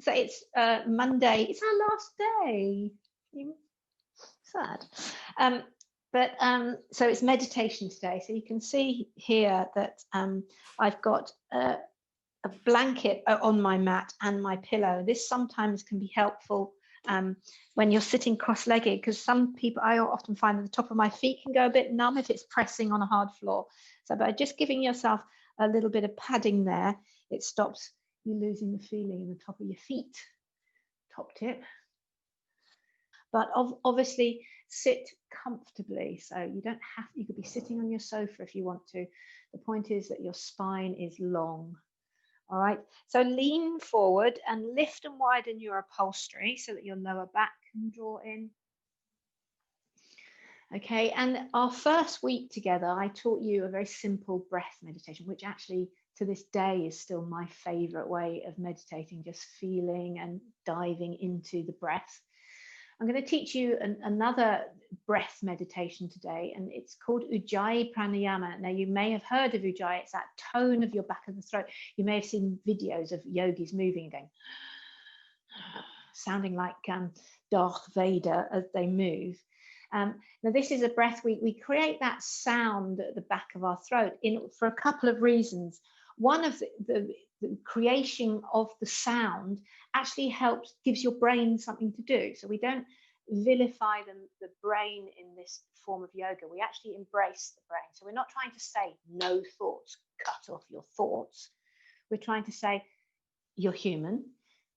So it's Monday. It's our last day. Sad. So it's meditation today. So you can see here that I've got a blanket on my mat and my pillow. This sometimes can be helpful when you're sitting cross-legged, because some people, I often find that the top of my feet can go a bit numb if it's pressing on a hard floor. So by just giving yourself a little bit of padding there, it stops you losing the feeling in the top of your feet. Top tip. But obviously sit comfortably. So you don't have, you could be sitting on your sofa if you want to. The point is that your spine is long. All right, so lean forward and lift and widen your upholstery so that your lower back can draw in. Okay, and our first week together, I taught you a very simple breath meditation, which actually to this day is still my favorite way of meditating, just feeling and diving into the breath. I'm going to teach you another breath meditation today, and it's called Ujayii pranayama. Now, you may have heard of Ujayii. It's that tone of your back of the throat. You may have seen videos of yogis moving and going, sounding like Darth Vader as they move. Now, this is a breath, we create that sound at the back of our throat for a couple of reasons. One of the creation of the sound actually gives your brain something to do. So we don't vilify the brain in this form of yoga. We actually embrace the brain. So we're not trying to say no thoughts, cut off your thoughts. We're trying to say you're human,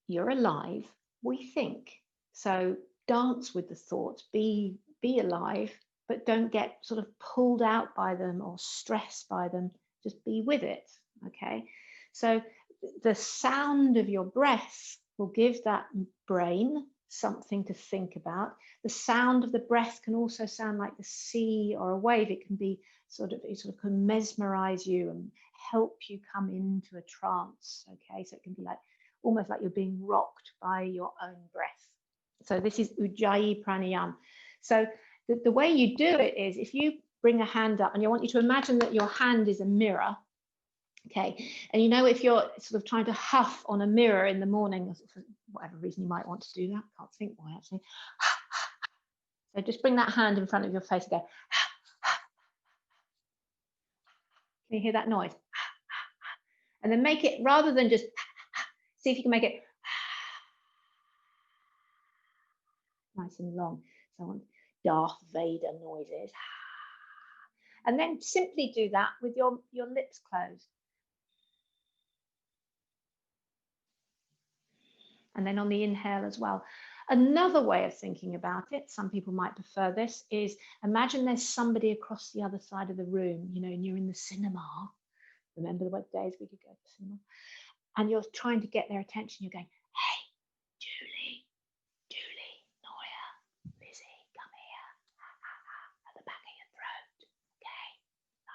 you're alive, we think. So dance with the thoughts, be alive, but don't get sort of pulled out by them or stressed by them. Just be with it. Okay, so the sound of your breath will give that brain something to think about. The sound of the breath can also sound like the sea or a wave. It can be it can mesmerize you and help you come into a trance. Okay, so it can be like almost like you're being rocked by your own breath. So this is Ujayii pranayama. So the way you do it is, if you bring a hand up, and I want you to imagine that your hand is a mirror. Okay, and you know, if you're sort of trying to huff on a mirror in the morning, for whatever reason you might want to do that, can't think why actually. So just bring that hand in front of your face and go. Can you hear that noise? And then make it, rather than just, see if you can make it nice and long. So I want Darth Vader noises. And then simply do that with your lips closed. And then on the inhale as well. Another way of thinking about it, some people might prefer this, is imagine there's somebody across the other side of the room, you know, and you're in the cinema. Remember the days we could go to the cinema? And you're trying to get their attention. You're going, hey, Julie, Noya, Lizzie, come here. At the back of your throat. Okay,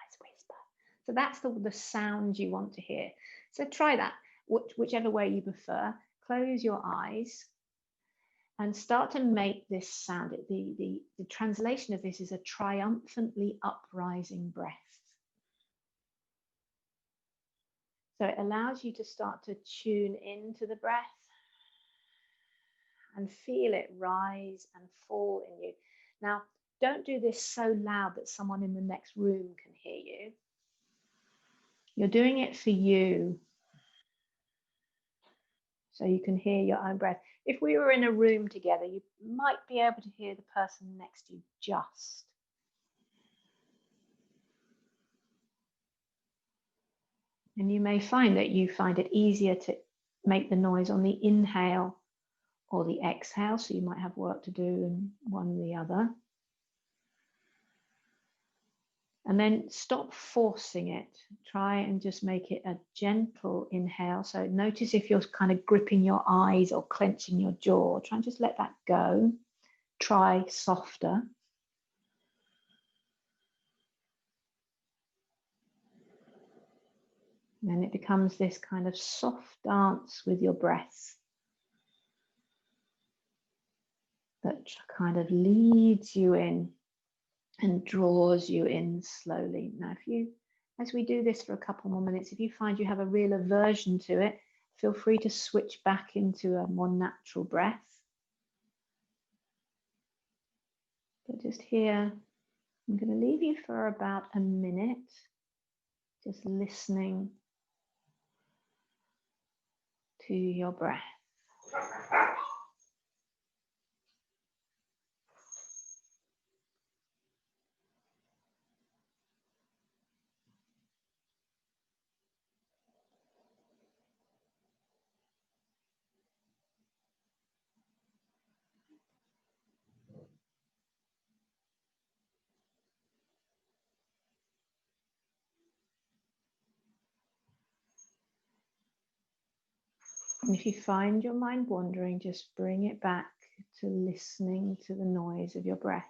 nice whisper. So that's the sound you want to hear. So try that, whichever way you prefer. Close your eyes and start to make this sound. The translation of this is a triumphantly uprising breath. So it allows you to start to tune into the breath and feel it rise and fall in you. Now, don't do this so loud that someone in the next room can hear you. You're doing it for you, so you can hear your own breath. If we were in a room together, you might be able to hear the person next to you just. And you may find that you find it easier to make the noise on the inhale or the exhale, so you might have work to do in one or the other. And then stop forcing it. Try and just make it a gentle inhale. So notice if you're kind of gripping your eyes or clenching your jaw. Try and just let that go. Try softer. And then it becomes this kind of soft dance with your breath that kind of leads you in and draws you in slowly. Now, as we do this for a couple more minutes, if you find you have a real aversion to it, feel free to switch back into a more natural breath. But just here, I'm going to leave you for about a minute, just listening to your breath. And if you find your mind wandering, just bring it back to listening to the noise of your breath.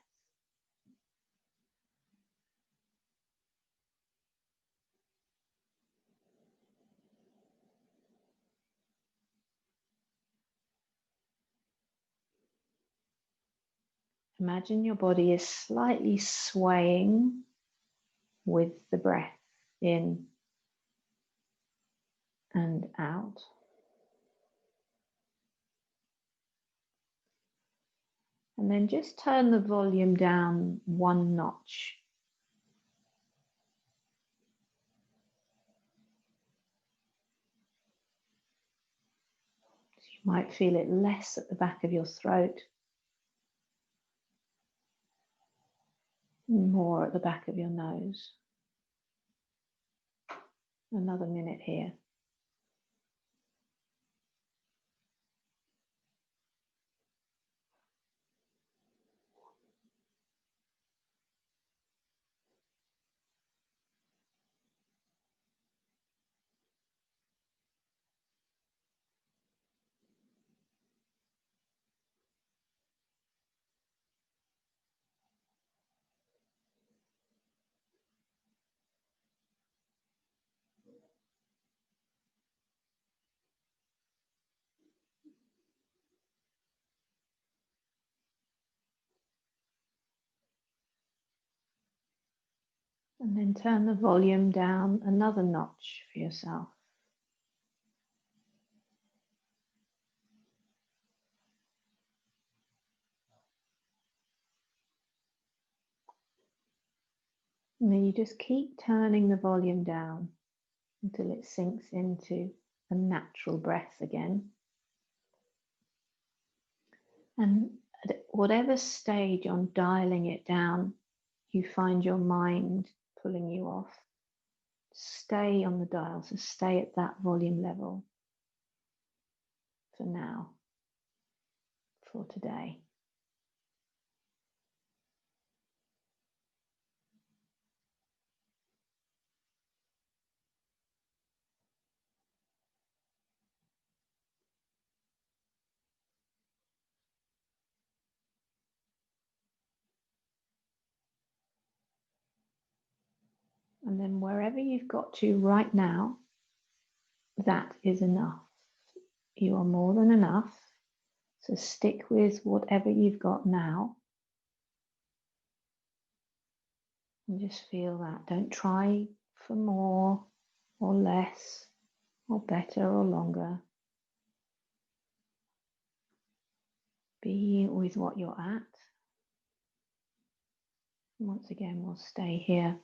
Imagine your body is slightly swaying with the breath in and out. And then just turn the volume down one notch. So you might feel it less at the back of your throat, more at the back of your nose. Another minute here. And then turn the volume down another notch for yourself. And then you just keep turning the volume down until it sinks into a natural breath again. And at whatever stage on dialing it down, you find your mind pulling you off, stay on the dial, so stay at that volume level for now, for today. And then wherever you've got to right now, that is enough. You are more than enough. So stick with whatever you've got now. And just feel that. Don't try for more or less or better or longer. Be with what you're at. Once again, we'll stay here.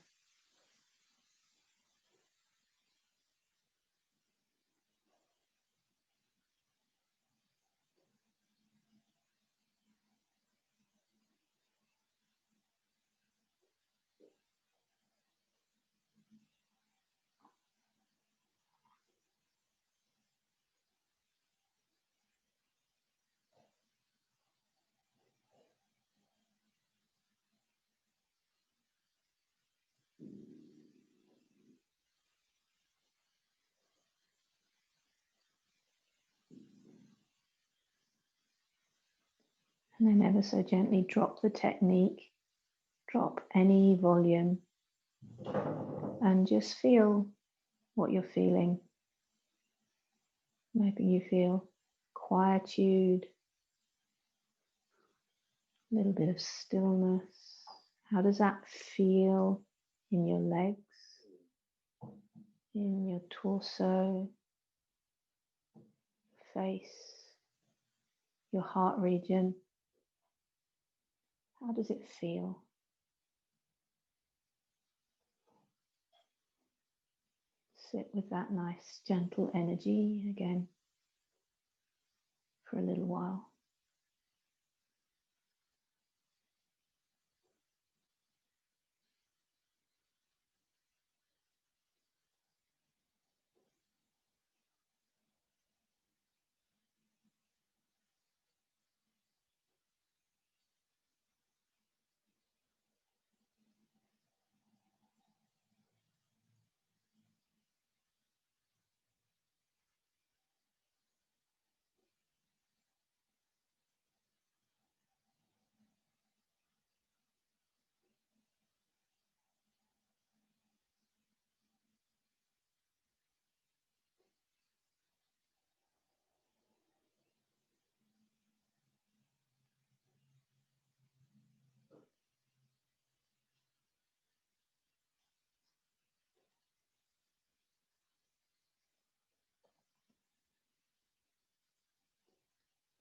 And then ever so gently drop the technique, drop any volume, and just feel what you're feeling. Maybe you feel quietude, a little bit of stillness. How does that feel in your legs, in your torso, face, your heart region. How does it feel? Sit with that nice, gentle energy again for a little while.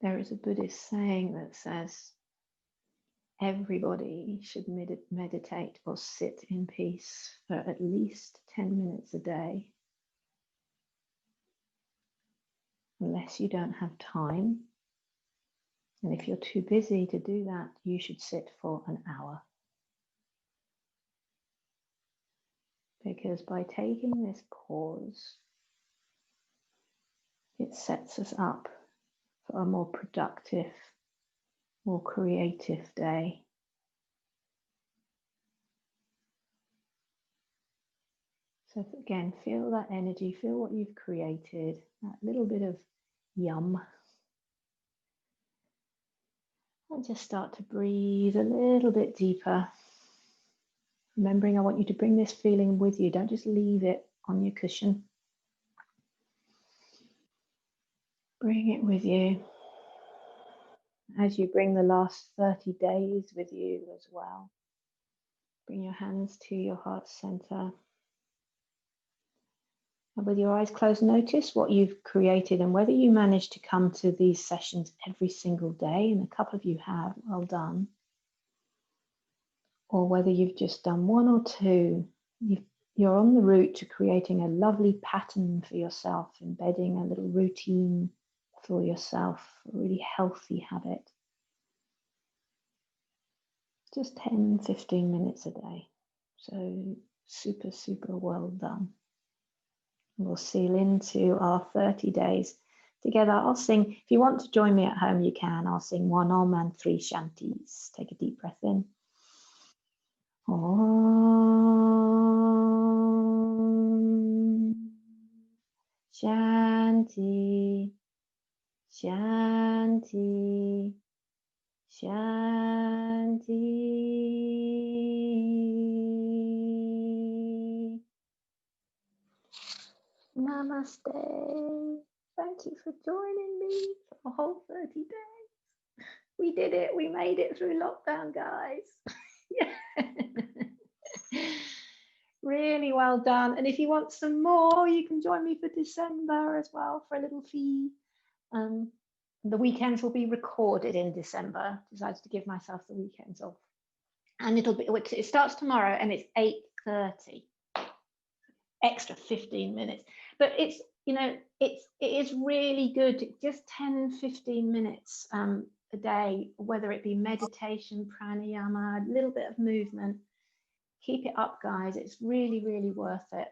There is a Buddhist saying that says, everybody should meditate or sit in peace for at least 10 minutes a day. Unless you don't have time. And if you're too busy to do that, you should sit for an hour. Because by taking this pause, it sets us up for a more productive, more creative day. So again, feel that energy, feel what you've created, that little bit of yum. And just start to breathe a little bit deeper. Remembering, I want you to bring this feeling with you. Don't just leave it on your cushion. Bring it with you as you bring the last 30 days with you as well. Bring your hands to your heart center. And with your eyes closed, notice what you've created and whether you manage to come to these sessions every single day, and a couple of you have, well done. Or whether you've just done one or two. You're on the route to creating a lovely pattern for yourself, embedding a little routine for yourself, a really healthy habit. Just 10, 15 minutes a day. So super, super well done. We'll seal into our 30 days together. I'll sing. If you want to join me at home, you can. I'll sing 1 Om and 3 Shantis. Take a deep breath in. Om Shanti, Shanti, Shanti. Namaste. Thank you for joining me for a whole 30 days. We did it. We made it through lockdown, guys. Yeah. Really well done. And if you want some more, you can join me for December as well for a little fee. The weekends will be recorded in December. Decided to give myself the weekends off. And it starts tomorrow and it's 8:30. Extra 15 minutes. But it's, it is really good. Just 10, 15 minutes a day, whether it be meditation, pranayama, a little bit of movement. Keep it up, guys. It's really, really worth it.